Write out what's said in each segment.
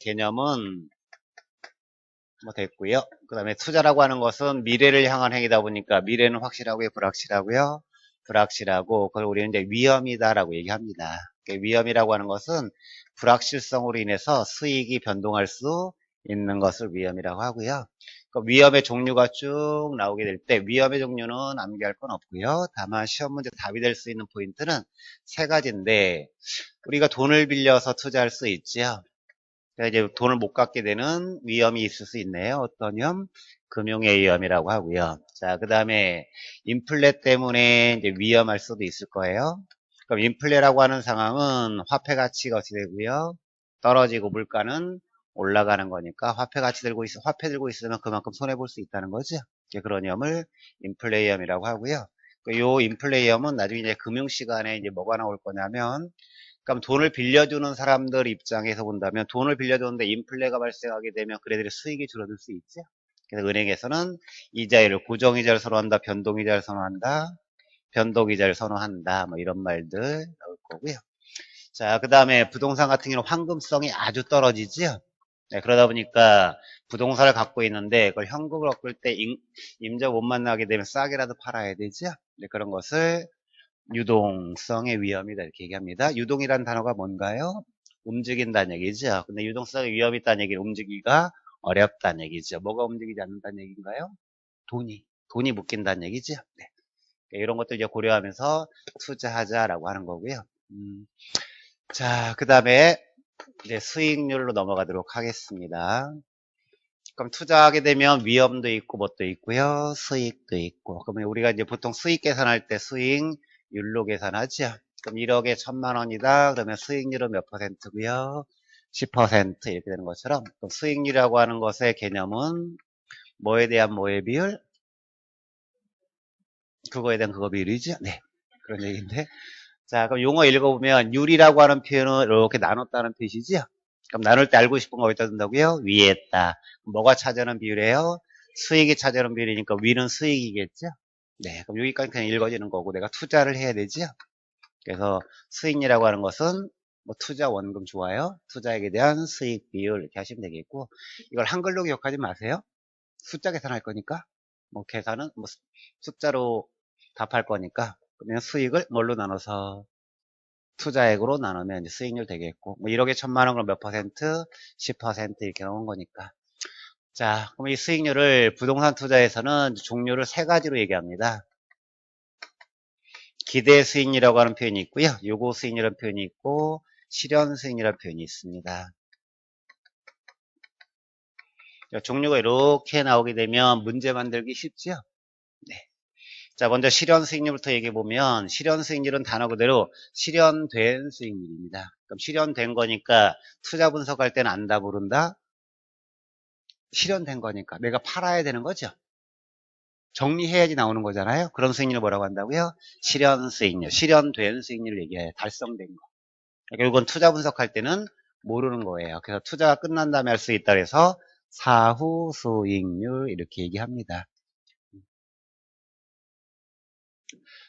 개념은 뭐 됐고요. 그 다음에 투자라고 하는 것은 미래를 향한 행위다 보니까 미래는 확실하고요, 불확실하고요. 불확실하고 그걸 우리는 이제 위험이다라고 얘기합니다. 위험이라고 하는 것은 불확실성으로 인해서 수익이 변동할 수 있는 것을 위험이라고 하고요. 그 위험의 종류가 쭉 나오게 될 때 위험의 종류는 암기할 건 없고요. 다만 시험 문제 답이 될 수 있는 포인트는 세 가지인데 우리가 돈을 빌려서 투자할 수 있죠. 이제 돈을 못 갚게 되는 위험이 있을 수 있네요. 어떤 위험? 금융의 위험이라고 하고요. 자, 그 다음에 인플레 때문에 이제 위험할 수도 있을 거예요. 그럼 인플레라고 하는 상황은 화폐 가치가 어떻게 되고요? 떨어지고 물가는 올라가는 거니까 화폐 들고 있으면 그만큼 손해 볼 수 있다는 거죠. 그런 위험을 인플레 위험이라고 하고요. 요 인플레 위험은 나중에 이제 금융 시간에 이제 뭐가 나올 거냐면 그럼 돈을 빌려주는 사람들 입장에서 본다면 돈을 빌려주는데 인플레가 발생하게 되면 그래들의 수익이 줄어들 수 있죠. 그래서 은행에서는 이자율을 고정이자를 선호한다, 변동이자를 선호한다, 변동이자를 선호한다, 뭐 이런 말들 나올 거고요. 자, 그 다음에 부동산 같은 경우는 황금성이 아주 떨어지죠. 네, 그러다 보니까 부동산을 갖고 있는데 그걸 현금을 얻을 때 임자 못 만나게 되면 싸게라도 팔아야 되죠. 네, 그런 것을 유동성의 위험이다 이렇게 얘기합니다. 유동이란 단어가 뭔가요? 움직인다는 얘기죠. 근데 유동성의 위험이 있다는 얘기는 움직이기가 어렵다는 얘기죠. 뭐가 움직이지 않는다는 얘기인가요? 돈이 묶인다는 얘기죠. 네. 이런 것들 이제 고려하면서 투자하자라고 하는 거고요. 자, 그 다음에 이제 수익률로 넘어가도록 하겠습니다. 그럼 투자하게 되면 위험도 있고 뭣도 있고요. 수익도 있고. 그러면 우리가 이제 보통 수익 계산할 때 수익률로 계산하죠. 그럼 1억에 1000만 원이다. 그러면 수익률은 몇 퍼센트고요? 10% 이렇게 되는 것처럼 그럼 수익률이라고 하는 것의 개념은 뭐에 대한 뭐의 비율? 그거에 대한 그거 비율이죠. 네. 그런 얘기인데. 자, 그럼 용어 읽어보면 율이라고 하는 표현은 이렇게 나눴다는 뜻이죠. 그럼 나눌 때 알고 싶은 거 어디다 둔다고요? 위에 있다. 뭐가 차지하는 비율이에요? 수익이 차지하는 비율이니까 위는 수익이겠죠? 네, 그럼 여기까지 그냥 읽어지는 거고 내가 투자를 해야 되죠? 그래서 수익이라고 하는 것은 뭐 투자 원금 좋아요. 투자액에 대한 수익 비율 이렇게 하시면 되겠고 이걸 한글로 기억하지 마세요. 숫자 계산할 거니까 뭐 계산은 뭐 숫자로 답할 거니까 그러면 수익을 뭘로 나눠서 투자액으로 나누면 이제 수익률 되겠고 뭐 1억에 1000만 원 그럼 몇 퍼센트? 10% 이렇게 나온 거니까 자 그럼 이 수익률을 부동산 투자에서는 종류를 세 가지로 얘기합니다. 기대 수익률이라고 하는 표현이 있고요. 요구 수익률이라는 표현이 있고 실현 수익률이라는 표현이 있습니다. 종류가 이렇게 나오게 되면 문제 만들기 쉽죠? 네. 자, 먼저 실현 수익률부터 얘기해 보면 실현 수익률은 단어 그대로 실현된 수익률입니다. 그럼 실현된 거니까 투자 분석할 때는 안다 모른다. 실현된 거니까 내가 팔아야 되는 거죠. 정리해야지 나오는 거잖아요. 그런 수익률을 뭐라고 한다고요? 실현 수익률, 실현된 수익률을 얘기해요. 달성된 거. 결국은 투자 분석할 때는 모르는 거예요. 그래서 투자가 끝난 다음에 할 수 있다 그래서 사후 수익률 이렇게 얘기합니다.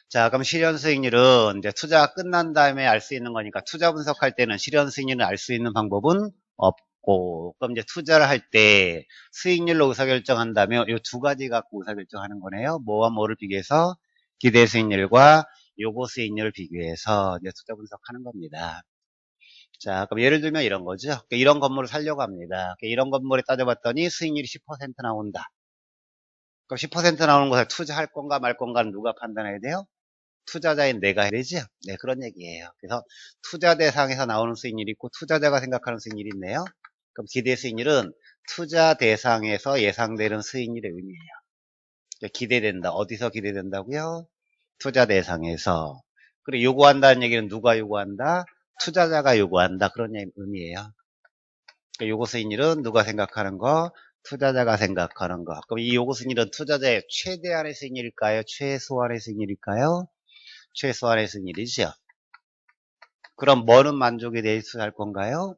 자, 그럼 실현 수익률은 이제 투자가 끝난 다음에 알 수 있는 거니까 투자 분석할 때는 실현 수익률을 알 수 있는 방법은 없고, 그럼 이제 투자를 할 때 수익률로 의사결정한다면 이 두 가지 갖고 의사결정하는 거네요. 뭐와 뭐를 비교해서 기대 수익률과 요구 수익률을 비교해서 이제 투자 분석하는 겁니다. 자, 그럼 예를 들면 이런 거죠. 이런 건물을 살려고 합니다. 이런 건물에 따져봤더니 수익률이 10% 나온다. 그럼 10% 나오는 것을 투자할 건가 말 건가는 누가 판단해야 돼요? 투자자인 내가 해야 되죠? 네, 그런 얘기예요. 그래서 투자 대상에서 나오는 수익률이 있고 투자자가 생각하는 수익률이 있네요. 그럼 기대 수익률은 투자 대상에서 예상되는 수익률의 의미예요. 기대된다. 어디서 기대된다고요? 투자 대상에서. 그리고 요구한다는 얘기는 누가 요구한다? 투자자가 요구한다. 그런 의미예요. 요구 수익률은 누가 생각하는 거? 투자자가 생각하는 거. 그럼 이 요구 수익률은 투자자의 최대한의 수익률일까요? 최소한의 수익률일까요? 최소한의 수익률이죠. 그럼 뭐는 만족이 돼야 투자할 건가요?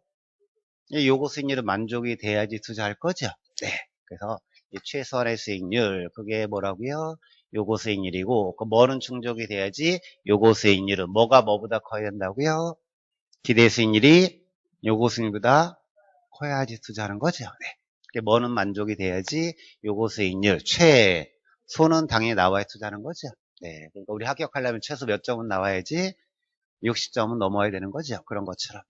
요구 수익률은 만족이 돼야지 투자할 거죠. 네. 그래서 최소한의 수익률 그게 뭐라고요? 요구 수익률이고 그 뭐는 충족이 돼야지 요구 수익률은 뭐가 뭐보다 커야 된다고요? 기대 수익률이 요구 수익률보다 커야지 투자하는 거죠. 네. 뭐는 만족이 돼야지 요거 수익률 최소는 당연히 나와야 투자하는 거죠. 네. 그러니까 우리 합격하려면 최소 몇 점은 나와야지 60점은 넘어야 되는 거죠. 그런 것처럼.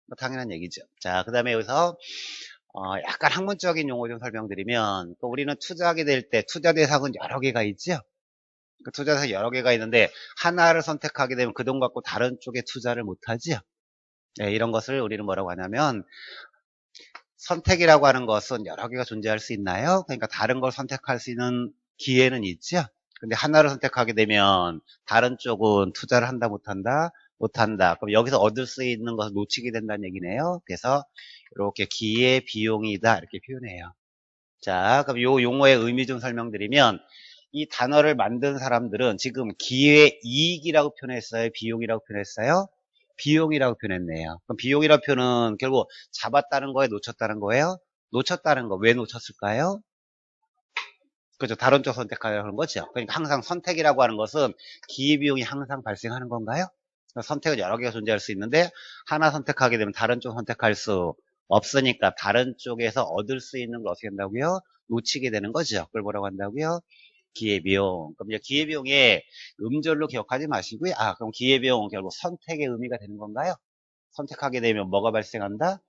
뭐 당연한 얘기죠. 자, 그 다음에 여기서 약간 학문적인 용어 좀 설명드리면, 또 우리는 투자하게 될 때 투자 대상은 여러 개가 있죠. 그 투자 대상 여러 개가 있는데 하나를 선택하게 되면 그 돈 갖고 다른 쪽에 투자를 못하지요. 네, 이런 것을 우리는 뭐라고 하냐면, 선택이라고 하는 것은 여러 개가 존재할 수 있나요? 그러니까 다른 걸 선택할 수 있는 기회는 있죠. 근데 하나를 선택하게 되면 다른 쪽은 투자를 한다 못한다? 못한다. 그럼 여기서 얻을 수 있는 것을 놓치게 된다는 얘기네요. 그래서 이렇게 기회 비용이다 이렇게 표현해요. 자, 그럼 요 용어의 의미 좀 설명드리면, 이 단어를 만든 사람들은 지금 기회 이익이라고 표현했어요? 비용이라고 표현했어요? 비용이라고 표현했네요. 그럼 비용이라고 표현은 결국 잡았다는 거에 놓쳤다는 거예요? 놓쳤다는 거. 왜 놓쳤을까요? 그죠. 다른 쪽 선택하려는 거죠. 그러니까 항상 선택이라고 하는 것은 기회비용이 항상 발생하는 건가요? 선택은 여러 개가 존재할 수 있는데 하나 선택하게 되면 다른 쪽 선택할 수 없으니까 다른 쪽에서 얻을 수 있는 걸 어떻게 한다고요? 놓치게 되는 거죠. 그걸 뭐라고 한다고요? 기회비용. 그럼 이제 기회비용에 음절로 기억하지 마시고요. 그럼 기회비용은 결국 선택의 의미가 되는 건가요? 선택하게 되면 뭐가 발생한다?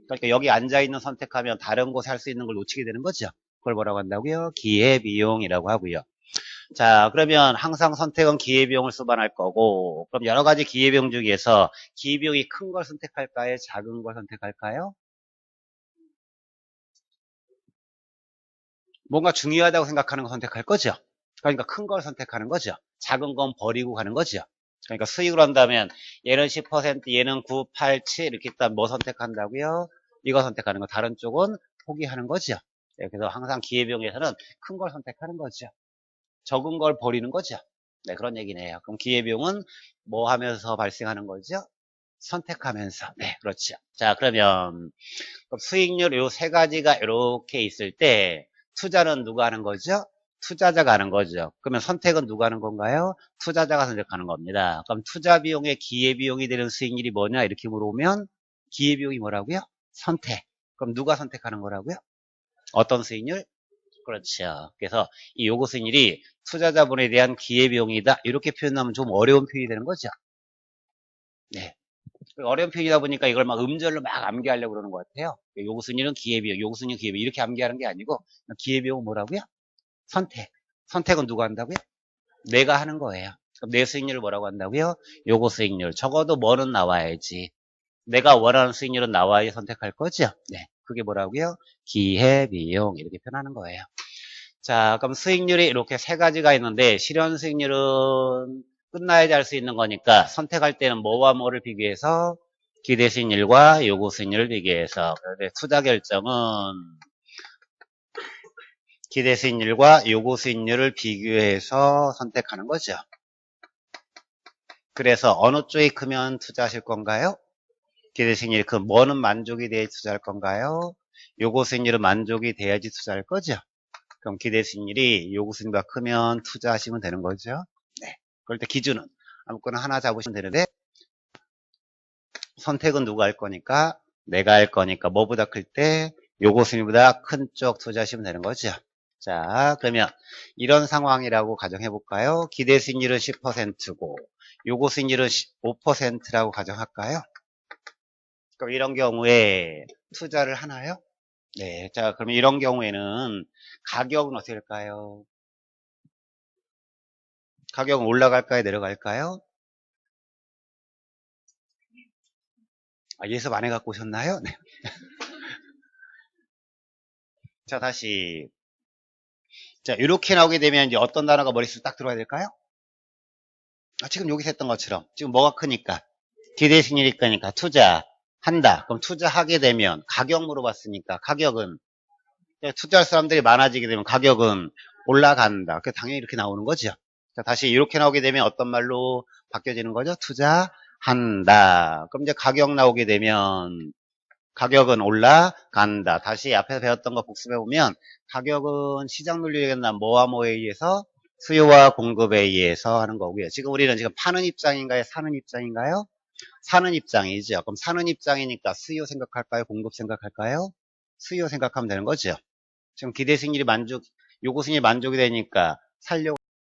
그러니까 여기 앉아있는 선택하면 다른 곳에 할 수 있는 걸 놓치게 되는 거죠. 그걸 뭐라고 한다고요? 기회비용이라고 하고요. 자, 그러면 항상 선택은 기회비용을 수반할 거고, 그럼 여러 가지 기회비용 중에서 기회비용이 큰 걸 선택할까요? 작은 걸 선택할까요? 뭔가 중요하다고 생각하는 거 선택할 거죠. 그러니까 큰 걸 선택하는 거죠. 작은 건 버리고 가는 거죠. 그러니까 수익을 한다면 얘는 10%, 얘는 9, 8, 7 이렇게 있다면 뭐 선택한다고요? 이거 선택하는 거. 다른 쪽은 포기하는 거죠. 네, 그래서 항상 기회비용에서는 큰 걸 선택하는 거죠. 적은 걸 버리는 거죠. 네, 그런 얘기네요. 그럼 기회비용은 뭐 하면서 발생하는 거죠? 선택하면서. 네, 그렇죠. 자, 그러면 수익률 요 세 가지가 이렇게 있을 때 투자는 누가 하는 거죠? 투자자가 하는 거죠. 그러면 선택은 누가 하는 건가요? 투자자가 선택하는 겁니다. 그럼 투자 비용의 기회비용이 되는 수익률이 뭐냐? 이렇게 물어보면 기회비용이 뭐라고요? 선택. 그럼 누가 선택하는 거라고요? 어떤 수익률? 그렇죠. 그래서 이 요구 수익률이 투자자분에 대한 기회비용이다. 이렇게 표현하면 좀 어려운 표현이 되는 거죠. 네. 어려운 표현이다 보니까 이걸 막 음절로 막 암기하려고 그러는 것 같아요. 요구 수익률은 기회비용, 요구 수익률은 기회비용 이렇게 암기하는 게 아니고 기회비용은 뭐라고요? 선택. 선택은 누가 한다고요? 내가 하는 거예요. 그럼 내 수익률을 뭐라고 한다고요? 요구 수익률. 적어도 뭐는 나와야지. 내가 원하는 수익률은 나와야 선택할 거죠? 네. 그게 뭐라고요? 기회비용 이렇게 표현하는 거예요. 자, 그럼 수익률이 이렇게 세 가지가 있는데 실현 수익률은 끝나야지 할 수 있는 거니까 선택할 때는 뭐와 뭐를 비교해서 기대 수익률과 요구 수익률을 비교해서 투자 결정은 기대 수익률과 요구 수익률을 비교해서 선택하는 거죠. 그래서 어느 쪽이 크면 투자하실 건가요? 기대 수익률이 크면 뭐는 만족이 돼야 투자할 건가요? 요구 수익률은 만족이 돼야지 투자할 거죠. 그럼 기대 수익률이 요구 수익률보다 크면 투자하시면 되는 거죠. 네. 그럴 때 기준은 아무거나 하나 잡으시면 되는데 선택은 누가 할 거니까 내가 할 거니까 뭐보다 클 때 요구 수익률보다 큰 쪽 투자하시면 되는 거죠. 자, 그러면 이런 상황이라고 가정해 볼까요? 기대 수익률은 10%고 요구 수익률은 5%라고 가정할까요? 그럼 이런 경우에 투자를 하나요? 네. 자, 그러면 이런 경우에는 가격은 어떻게 될까요? 가격은 올라갈까요? 내려갈까요? 예습 안 해갖고 오셨나요? 네. 자, 다시. 자, 이렇게 나오게 되면 이제 어떤 단어가 머릿속에 딱 들어와야 될까요? 지금 여기서 했던 것처럼. 지금 뭐가 크니까? 기대 수익률이 크니까 투자한다. 그럼 투자하게 되면 가격 물어봤으니까 가격은 투자할 사람들이 많아지게 되면 가격은 올라간다. 당연히 이렇게 나오는 거죠. 자, 다시 이렇게 나오게 되면 어떤 말로 바뀌어지는 거죠? 투자한다. 그럼 이제 가격 나오게 되면 가격은 올라간다. 다시 앞에서 배웠던 거 복습해 보면 가격은 시장 논리에 의한 뭐와 뭐에 의해서 수요와 공급에 의해서 하는 거고요. 지금 우리는 지금 파는 입장인가요? 사는 입장인가요? 사는 입장이죠. 그럼 사는 입장이니까 수요 생각할까요? 공급 생각할까요? 수요 생각하면 되는 거죠. 지금 기대 승률이 요구 승률이 만족이 되니까 살려고